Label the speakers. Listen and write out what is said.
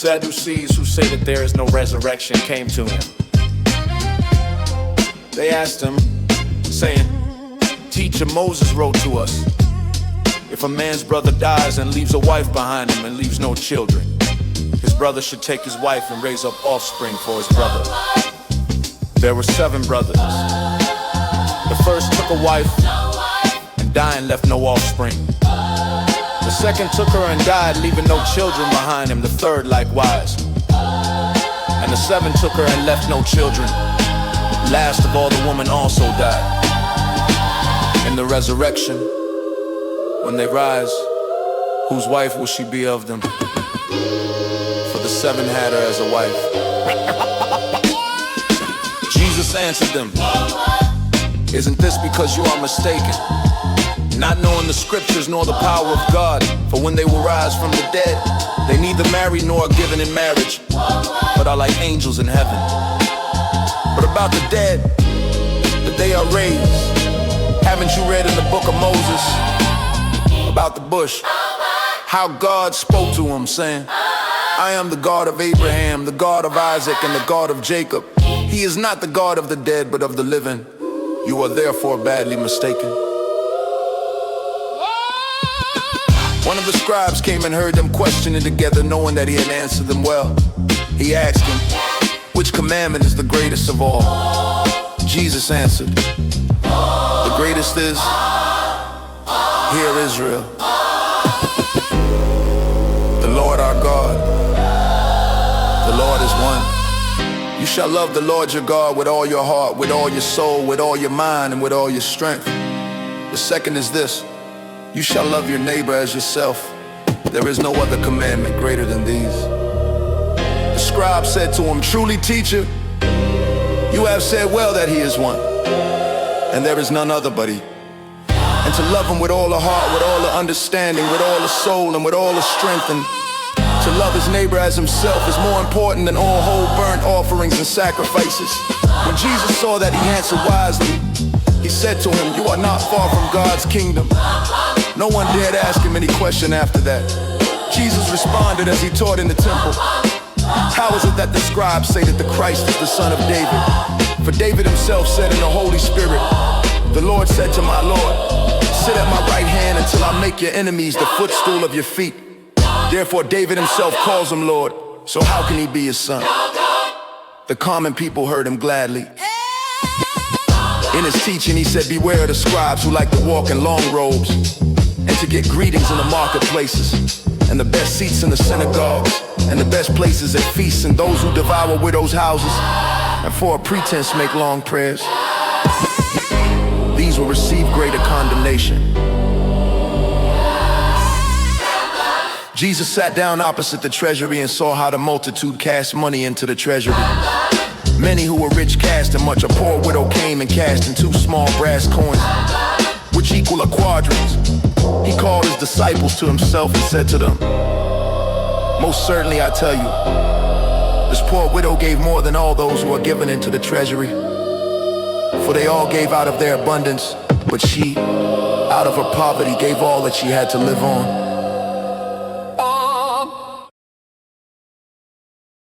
Speaker 1: Sadducees, who say that there is no resurrection, came to him. They asked him, saying, "Teacher, Moses wrote to us, if a man's brother dies and leaves a wife behind him and leaves no children, his brother should take his wife and raise up offspring for his brother." There were 7 brothers. The first took a wife and dying left no offspring. The second took her and died, leaving no children behind him. The third likewise. And the 7 took her and left no children. Last of all, the woman also died. In the resurrection, when they rise, whose wife will she be of them? For the 7 had her as a wife. Jesus answered them, "Isn't this because you are mistaken, not knowing the scriptures nor the power of God? For when they will rise from the dead, they neither marry nor are given in marriage, but are like angels in heaven. But about the dead, that they are raised, haven't you read in the book of Moses about the bush, how God spoke to him, saying, I am the God of Abraham, the God of Isaac, and the God of Jacob. He is not the God of the dead, but of the living. You are therefore badly mistaken." One of the scribes came and heard them questioning together, knowing that he had answered them well. He asked him, "Which commandment is the greatest of all?" Jesus answered, "The greatest is, Hear Israel, the Lord our God, the Lord is one. You shall love the Lord your God with all your heart, with all your soul, with all your mind, and with all your strength. The second is this, you shall love your neighbor as yourself. There is no other commandment greater than these." The scribe said to him, "Truly, teacher, you have said well that he is one, and there is none other but he. And to love him with all the heart, with all the understanding, with all the soul, and with all the strength, and to love his neighbor as himself is more important than all whole burnt offerings and sacrifices." When Jesus saw that he answered wisely, he said to him, "You are not far from God's kingdom." No one dared ask him any question after that. Jesus responded as he taught in the temple, "How is it that the scribes say that the Christ is the son of David? For David himself said in the Holy Spirit, the Lord said to my Lord, sit at my right hand until I make your enemies the footstool of your feet. Therefore David himself calls him Lord, so how can he be his son?" The common people heard him gladly. In his teaching he said, "Beware of the scribes who like to walk in long robes and to get greetings in the marketplaces and the best seats in the synagogues and the best places at feasts, and those who devour widows' houses and for a pretense make long prayers. These will receive greater condemnation." Jesus sat down opposite the treasury and saw how the multitude cast money into the treasury. Many who were rich cast in much. A poor widow came and cast in 2 small brass coins, which equal a quadrant. He called his disciples to himself and said to them, "Most certainly I tell you, this poor widow gave more than all those who are given into the treasury. For they all gave out of their abundance, but she, out of her poverty, gave all that she had to live on.